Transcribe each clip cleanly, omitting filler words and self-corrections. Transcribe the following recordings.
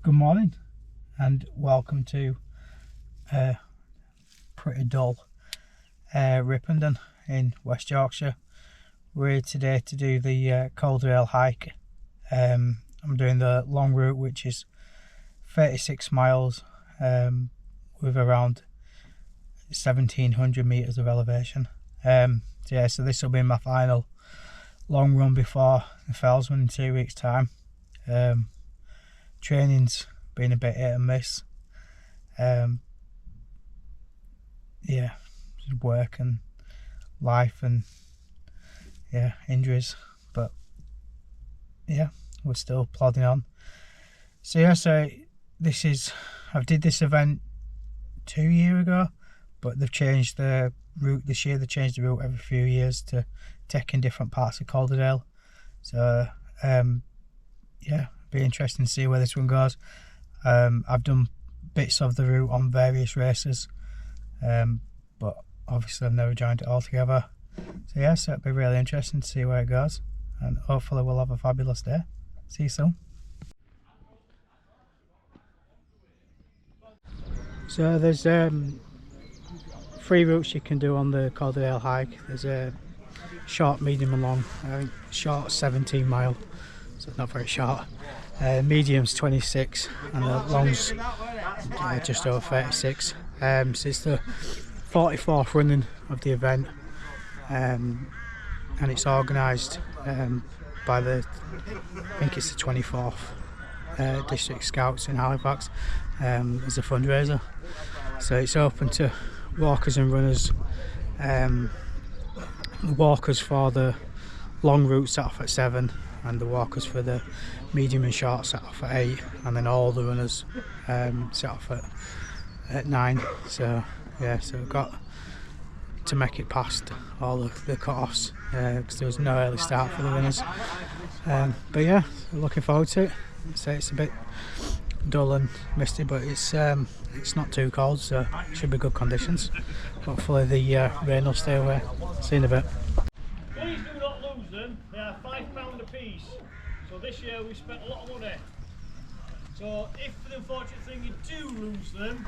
Good morning and welcome to pretty dull Ripondon in West Yorkshire. We're here today to do the Calderdale hike. I'm doing the long route, which is 36 miles with around 1700 metres of elevation. So this will be my final long run before the Fellsman in 2 weeks time. Training's been a bit hit and miss. Just work and life and injuries, but we're still plodding on. So I did this event 2 years ago, but they've changed the route this year. They changed the route every few years to take in different parts of Calderdale. So be interesting to see where this one goes. I've done bits of the route on various races, but obviously I've never joined it all together. So it'll be really interesting to see where it goes, and hopefully we'll have a fabulous day. See you soon. So there's 3 routes you can do on the Calderdale hike. There's a short, medium and long. I think short 17 mile, so it's not very short. Medium's 26 and the long's just over 36. So it's the 44th running of the event, and it's organised by I think it's the 24th District Scouts in Halifax as a fundraiser. So it's open to walkers and runners. The walkers for the long route set off at 7, and the walkers for the medium and short set off at 8, and then all the runners set off at 9. So we've got to make it past all the cut-offs because there was no early start for the runners. But looking forward to it. So it's a bit dull and misty, but it's not too cold, so it should be good conditions. Hopefully the rain will stay away. See you in a bit. Please do not lose them. They are £5 a piece. So this year we spent a lot of money. So if for the unfortunate thing you do lose them,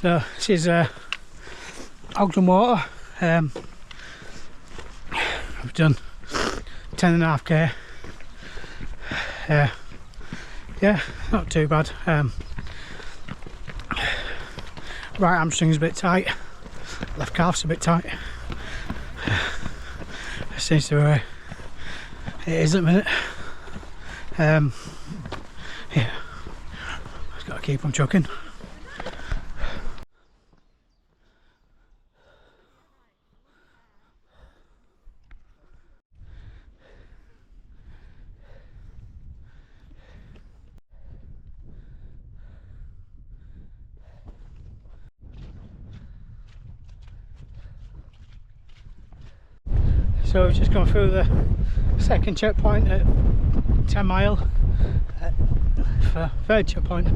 So this is Ogden Water. I've done 10.5k. Yeah, not too bad. Right hamstring's a bit tight, left calf's a bit tight. It seems to be where it is at the minute. Yeah, just got to keep on chucking. So we've just gone through the second checkpoint at 10 mile for third checkpoint.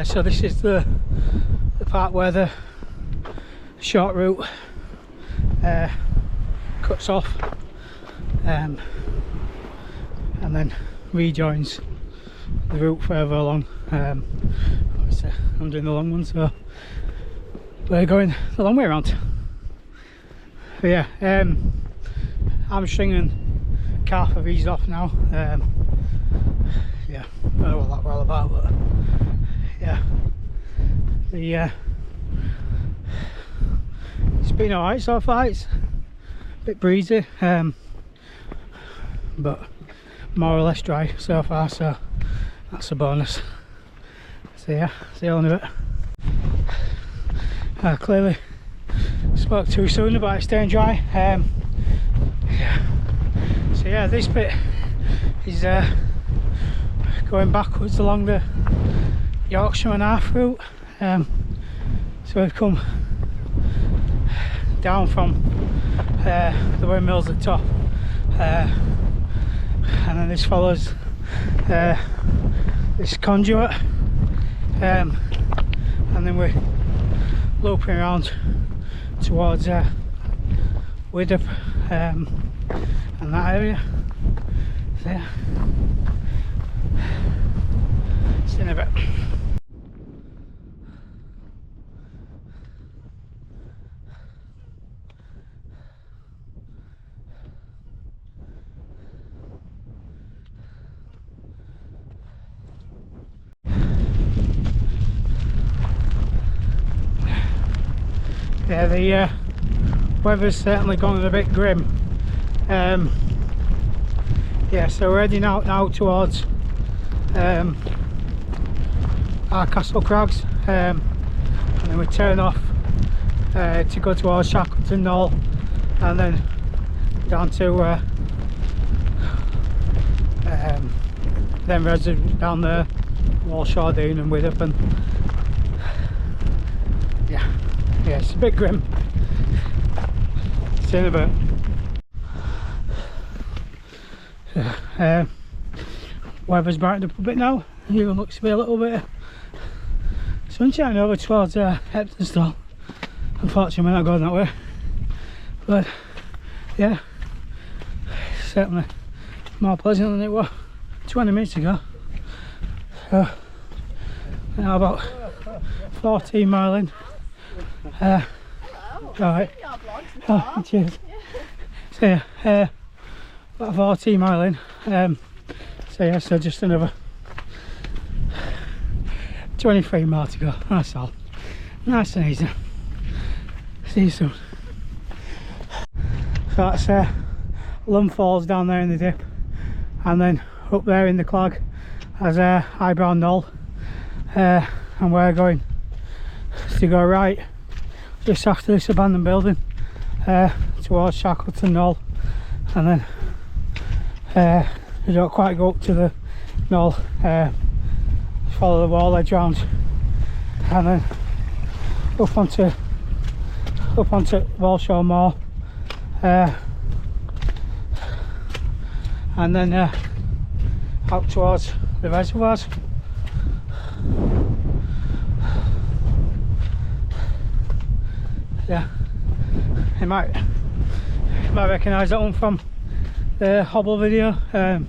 So this is the part where the short route cuts off and then rejoins the route further along. Obviously I'm doing the long one, so we're going the long way around. But yeah, hamstring and calf have eased off now. Yeah, I don't know what that we're all about, but yeah, it's been alright so far. It's a bit breezy, but more or less dry so far, so that's a bonus. So yeah, see you in a bit. Clearly spoke too soon about it staying dry. Yeah. So yeah, this bit is going backwards along the Yorkshire and half route. So we've come down from the windmills at the top, and then this follows this conduit, and then we're looping around towards Widdop and that area. So yeah, see you in a bit. Yeah, the weather's certainly gone a bit grim. Yeah, so we're heading out now towards our Castle Crags, and then we turn off to go towards Shackleton Knoll, and then down to then residue down there, Walshaw Dean and Widdop, and yeah, it's a bit grim. See you in a bit. Weather's brightened up a bit now. Even looks to be a little bit sunshine over towards Heptonstall. Unfortunately we're not going that way, but yeah, certainly more pleasant than it was 20 minutes ago. So now about 14 mile in. Alright. Oh, cheers. So yeah, about 14 mile in. So yeah, so just another 23 mile to go. That's all. Nice and easy. See you soon. So that's Lum Falls down there in the dip, and then up there in the clag as Eyebrow Knoll, and we're going to go right just after this abandoned building towards Shackleton Knoll, and then you don't quite go up to the knoll, follow the wall edge round, and then up onto Walshaw Moor, and then out towards the reservoirs. Yeah, you might recognise that one from the Hobble video. We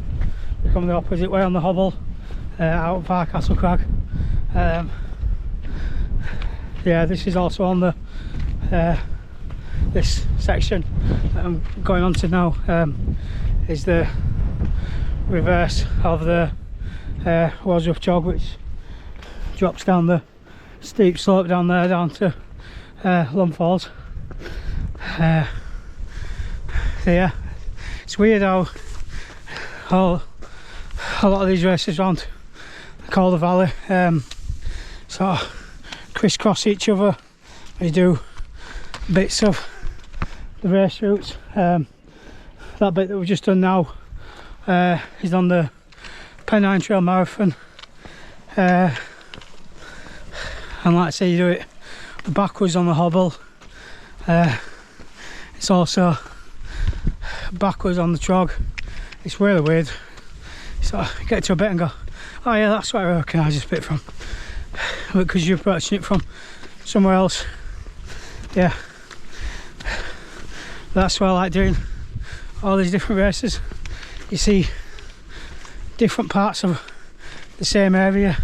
come the opposite way on the Hobble, out of our Castle Crag. yeah, this is also on the this section that I'm going on to now, is the reverse of the Wadsworth Jog, which drops down the steep slope down there down to Lum Falls. So yeah, it's weird how a lot of these races around the Calder Valley sort of crisscross each other. You do bits of the race routes. That bit that we've just done now is on the Pennine Trail Marathon, and like I say, you do it backwards on the hobble. It's also backwards on the trog. It's really weird. So I get to a bit and go, oh yeah, that's where I recognise this bit from, because you're approaching it from somewhere else. Yeah, that's why I like doing all these different races. You see different parts of the same area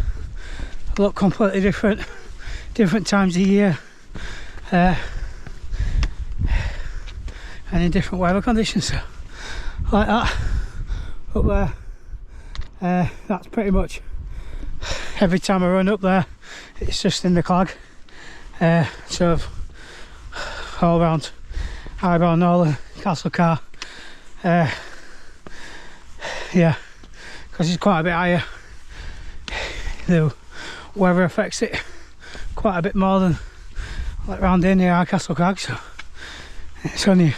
look completely different times of year, and in different weather conditions. So, like that up there, that's pretty much every time I run up there, it's just in the clag. Sort of all around Highbourne, Nolan, Castle Car. Yeah, because it's quite a bit higher. The weather affects it quite a bit more than like round here near Castle Crag, so it's only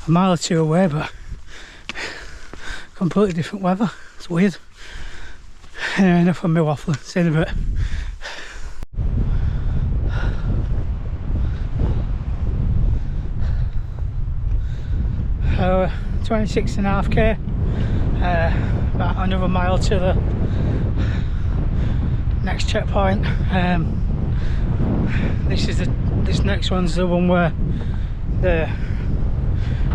a mile or two away, but completely different weather. It's weird. Anyway, enough of me waffling. See you in a bit. So 26.5k, about another mile to the next checkpoint. This next one's the one where the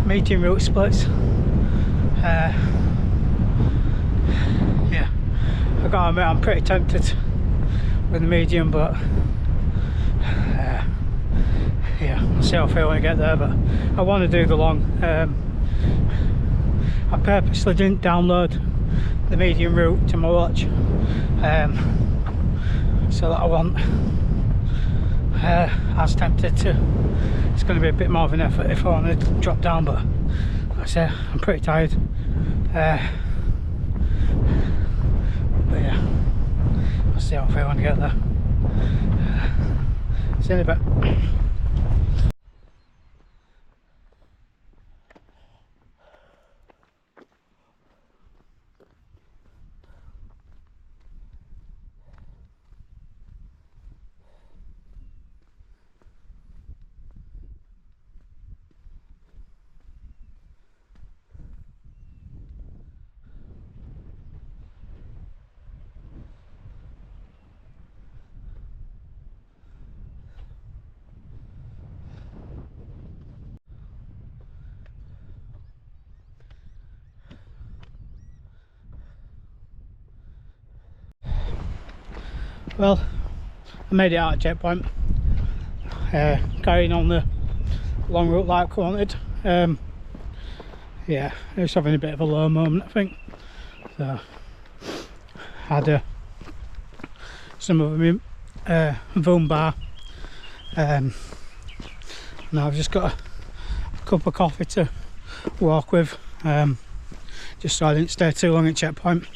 medium route splits. Yeah, I gotta admit I'm pretty tempted with the medium, but yeah, we'll see how I feel when I get there. But I want to do the long. I purposely didn't download the medium route to my watch, so that I wasn't as tempted to. It's going to be a bit more of an effort if I want to drop down, but like I say, I'm pretty tired. But yeah, I'll see how I feel when I get there. See you in a bit. Well, I made it out of checkpoint, carrying on the long route like I wanted. Yeah, I was having a bit of a low moment, I think. So, had some of my Voom bar. Now I've just got a cup of coffee to walk with, just so I didn't stay too long at checkpoint.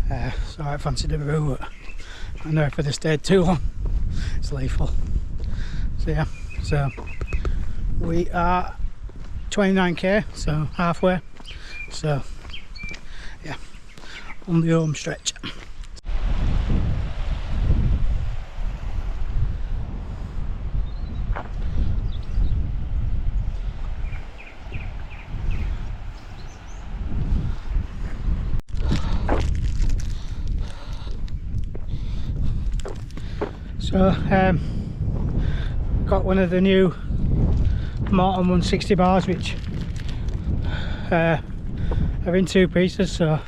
So I fancied a brew, but I know if I'd have stayed too long, it's lethal. So yeah, so we are 29k, so halfway. So yeah, on the home stretch. So got one of the new Morton 160 bars, which are in two pieces, so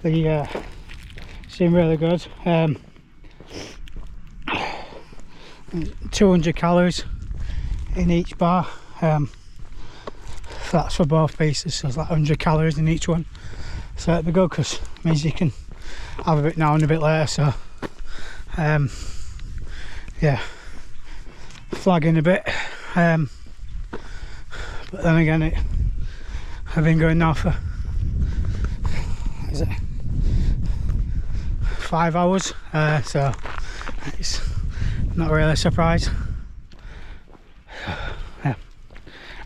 they seem really good. 200 calories in each bar. That's for both pieces, so it's like 100 calories in each one. So it'd be good because it means you can have a bit now and a bit later. So yeah, flagging a bit. But then again, I've been going now for, is it 5 hours? So it's not really a surprise. Yeah,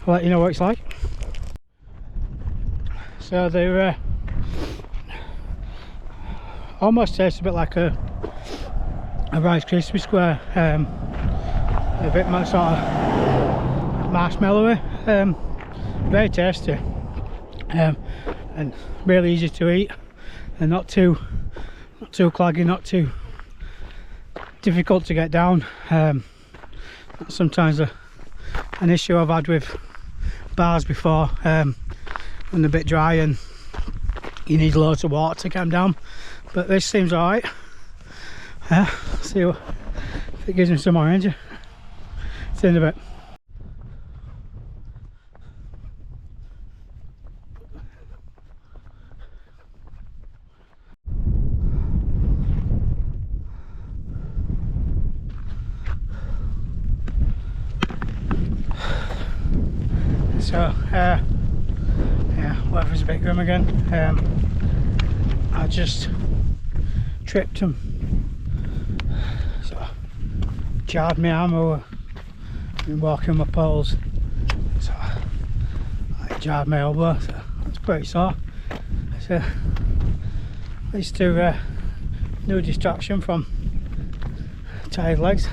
I'll let you know what it's like. So they're almost tastes a bit like a Rice Krispie square, a bit more sort of marshmallowy, very tasty, and really easy to eat, and not too claggy, not too difficult to get down. That's sometimes an issue I've had with bars before, when they're a bit dry and you need loads of water to get them down, but this seems alright. See if it gives me some more energy. See you in a bit. So yeah, weather's a bit grim again. I just tripped him, so jarred my arm over. Been walking my poles, so I jarred my elbow, so it's pretty sore. So at least to no distraction from tired legs.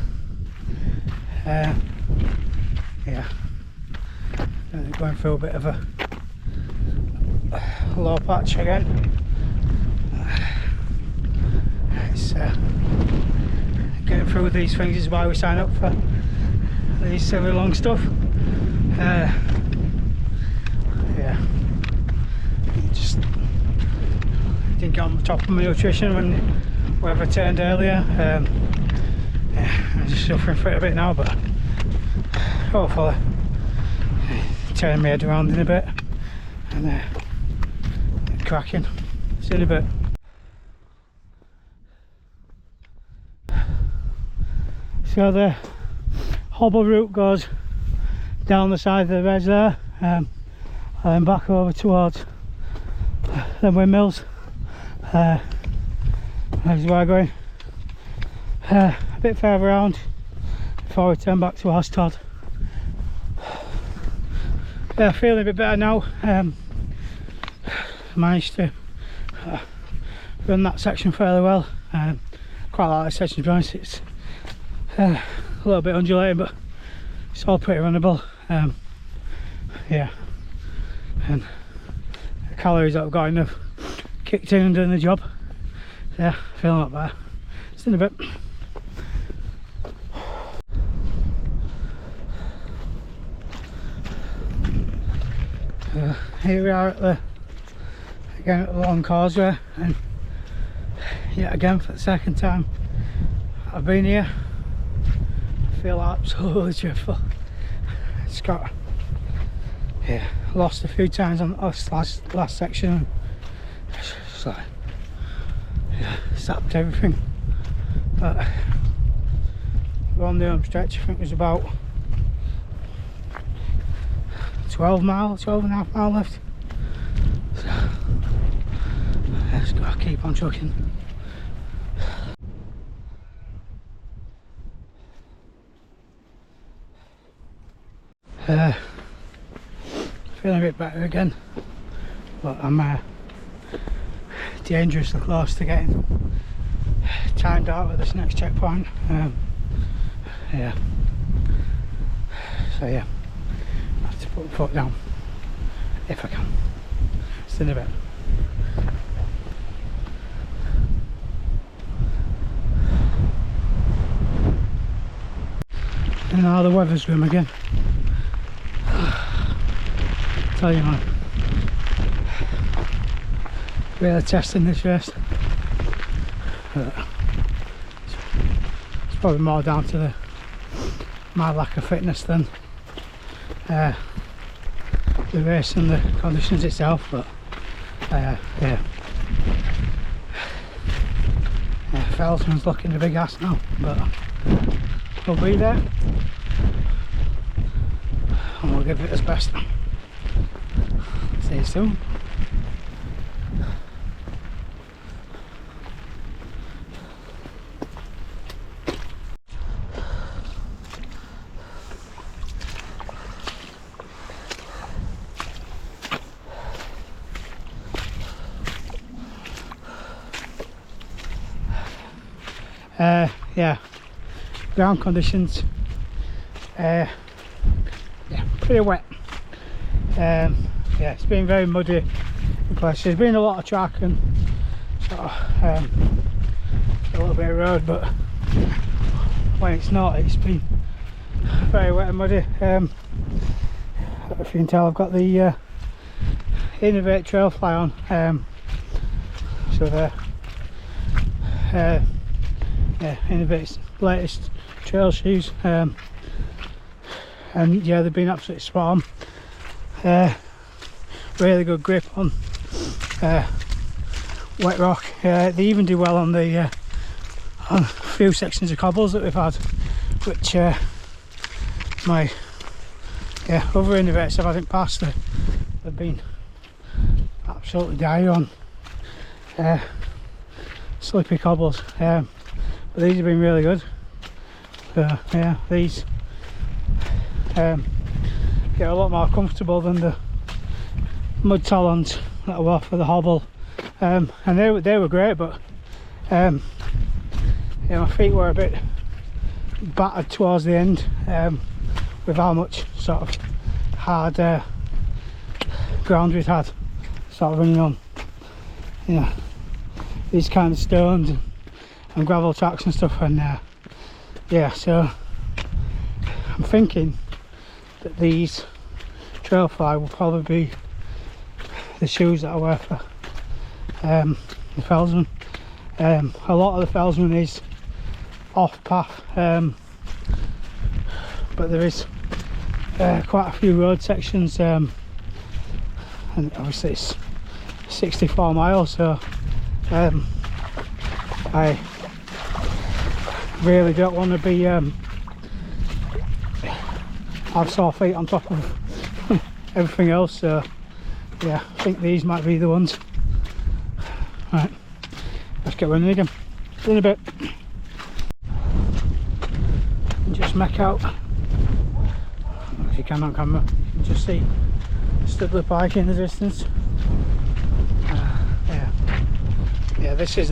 Yeah, going through a bit of a low patch again. It's getting through these things is why we sign up for these silly long stuff. Yeah, just didn't get on the top of my nutrition when weather turned earlier. Yeah, I'm just suffering for it a bit now, but hopefully turn my head around in a bit and cracking. See you in a bit. So the hobble route goes down the side of the res there, and then back over towards the windmills. That's where I'm going. A bit further around before we turn back to Astod. Yeah, feeling a bit better now. Managed to run that section fairly well. Quite like that section, to be honest. It's a little bit undulating, but it's all pretty runnable. Yeah, and the calories that I've got in have kicked in and done the job. Yeah, feeling a lot better. See you in a bit. Here we are at the long causeway, and yet again for the second time I've been here. I feel absolutely dreadful. It's got, yeah, lost a few times on this last section, and it's just like, yeah, sapped everything. But we're on the home stretch. I think there's about 12 and a half mile left. So just gotta keep on trucking. Feeling a bit better again, but I'm dangerously close to getting timed out at this next checkpoint. Yeah, so yeah, I have to put my foot down if I can. See you in a bit. And now the weather's grim again. Tell you, man, really testing this race. It's probably more down to my lack of fitness than the race and the conditions itself, but yeah. Felsman's looking a big ass now, but we'll be there and we'll give it its best. See you soon. Yeah, ground conditions, yeah, pretty wet. Yeah, it's been very muddy in places. There's been a lot of track and sort of a little bit of road, but when it's not, it's been very wet and muddy. If you can tell, I've got the Innovate Trail Fly on, so there. Yeah, Innovate's latest trail shoes, and yeah, they've been absolutely spot on. Really good grip on wet rock. They even do well on the on a few sections of cobbles that we've had, which my other Innovates I've had in past, they've been absolutely dire on slippy cobbles. But these have been really good. Yeah, these get a lot more comfortable than the mud talons that were for the hobble, and they were great, but yeah, my feet were a bit battered towards the end with how much sort of hard ground we'd had sort of running on, you know, these kind of stones and gravel tracks and stuff, and yeah, so I'm thinking that these Trailfly will probably be the shoes that I wear for the Felsman. A lot of the Felsman is off path, but there is quite a few road sections, and obviously it's 64 miles, so I really don't want to be have sore feet on top of everything else, so yeah, I think these might be the ones. Right, let's get running again in a bit. Just make out, if you can on camera, you can just see Studley Pike in the distance. Yeah, this is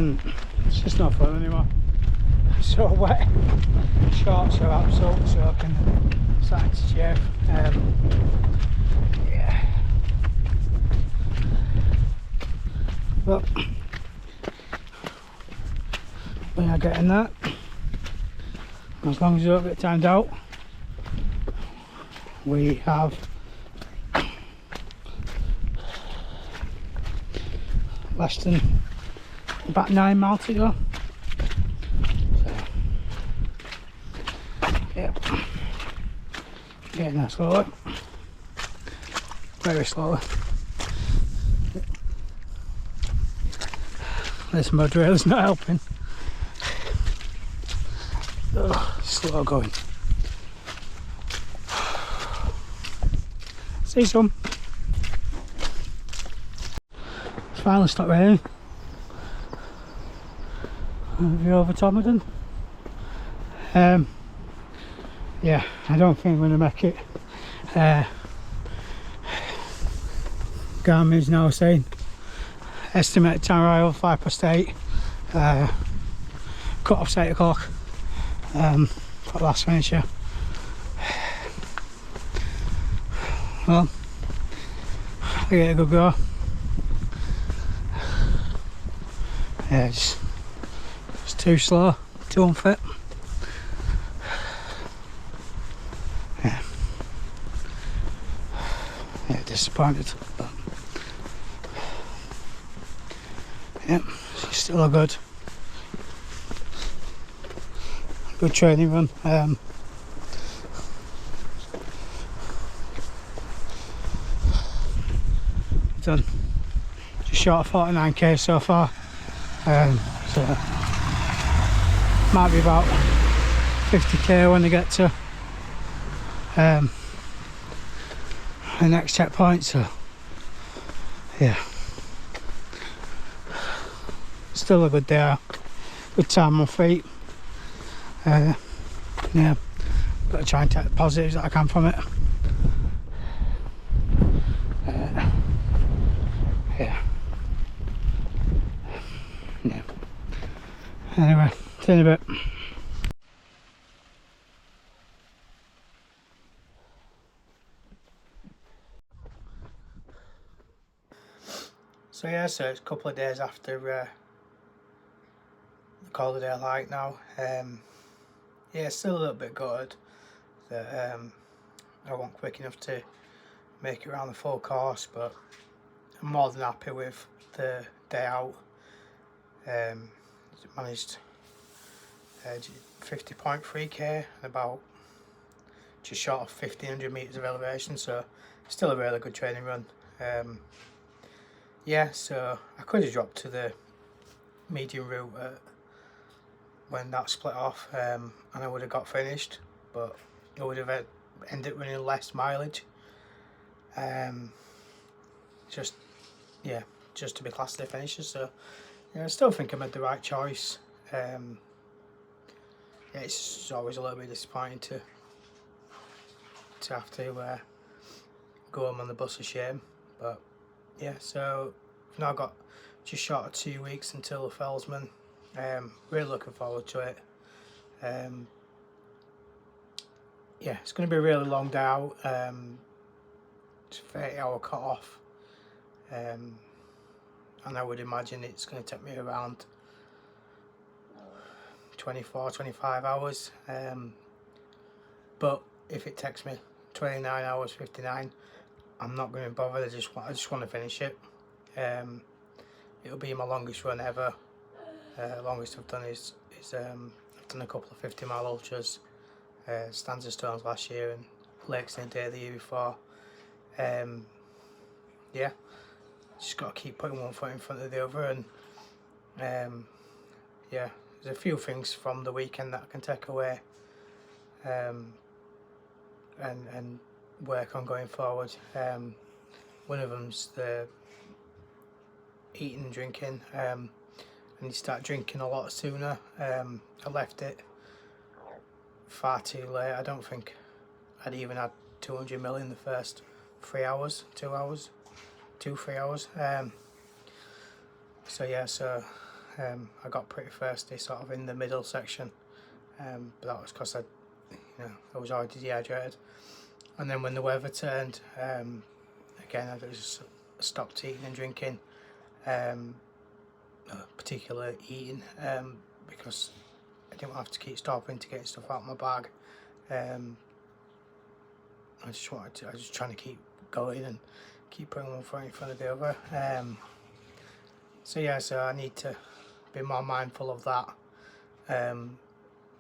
not fun anymore. It's so wet, shorts are absolutely soaking, starting to chafe. Yeah, but we are getting that. As long as you don't get timed out, we have less than about 9 miles to go. So, yep, getting there slowly, very slowly. This mud rail is not helping. Oh, slow going. See some. It's finally stopped raining. View over Tommerton. Yeah, I don't think I'm going to make it. Garmin's now saying estimated time arrival 8:05, cut off 8 o'clock for last finisher. Well, I give it a good go. Yeah, it's too slow, too unfit. Yeah, disappointed, but yeah, still a good training run. done just short of 49k so far. So might be about 50k when I get to the next checkpoint. So yeah, still a good day, good time on feet. Yeah, got to try and take the positives that I can from it. Yeah. Anyway, see you in a bit. So yeah, so it's a couple of days after the Calderdale hike now. Yeah, still a little bit gutted that I wasn't quick enough to make it around the full course, but I'm more than happy with the day out. Managed 50.3k and about just short of 1500 metres of elevation, so still a really good training run. Yeah, so I could have dropped to the medium route when that split off, and I would have got finished, but I would have ended up running less mileage. Just to be classed as a finisher. So yeah, I still think I made the right choice. Yeah, it's always a little bit disappointing to have to go home on the bus of shame, but yeah, so I've now got just short of 2 weeks until the Fellsman. Really looking forward to it. Yeah, it's going to be a really long day out. It's a 30-hour cut off, and I would imagine it's going to take me around 24-25 hours. But if it takes me 29 hours 59, I'm not going to bother. I just want to finish it. It'll be my longest run ever. Longest I've done is I've done a couple of 50-mile ultras, Stanza Stones last year and Lakes in a Day the year before. Yeah, just got to keep putting one foot in front of the other, and yeah, there's a few things from the weekend that I can take away and work on going forward. One of them's the eating and drinking. I need to start drinking a lot sooner. I left it far too late. I don't think I'd even had 200 ml in the first 3 hours, 2 hours, 2-3 hours. So yeah, I got pretty thirsty sort of in the middle section, but that was because I was already dehydrated. And then when the weather turned, again I just stopped eating and drinking, particularly eating, because I didn't have to keep stopping to get stuff out of my bag. I was trying to keep going and keep putting one foot in front of the other. So yeah, so I need to be more mindful of that,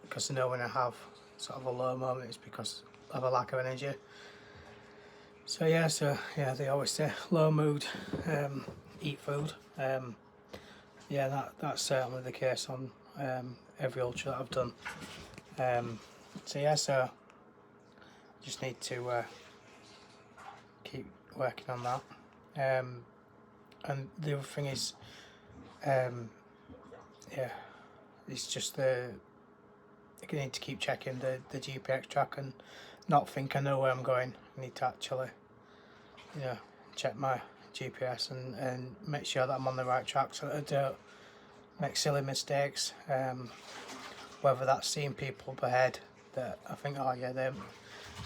because I know when I have sort of a low moment it's because of a lack of energy. So yeah, they always say low mood, eat food. Yeah, that's certainly the case on every ultra that I've done. So yeah, so just need to keep working on that. And the other thing is, yeah, it's just I need to keep checking the GPX track and not think I know where I'm going. I need to actually, check my GPS and make sure that I'm on the right track so that I don't make silly mistakes. Whether that's seeing people up ahead that I think, oh yeah,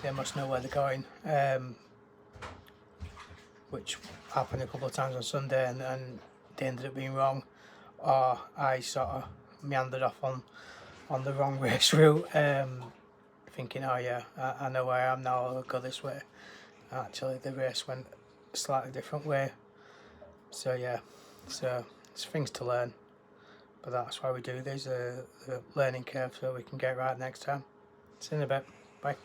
they must know where they're going, which happened a couple of times on Sunday, and they ended up being wrong, or I sort of meandered off on the wrong race route, thinking, oh yeah, I know where I am now, I'll go this way. Actually the race went a slightly different way. So yeah, so it's things to learn, but that's why we do these, the learning curve, so we can get right next time. See you in a bit. Bye.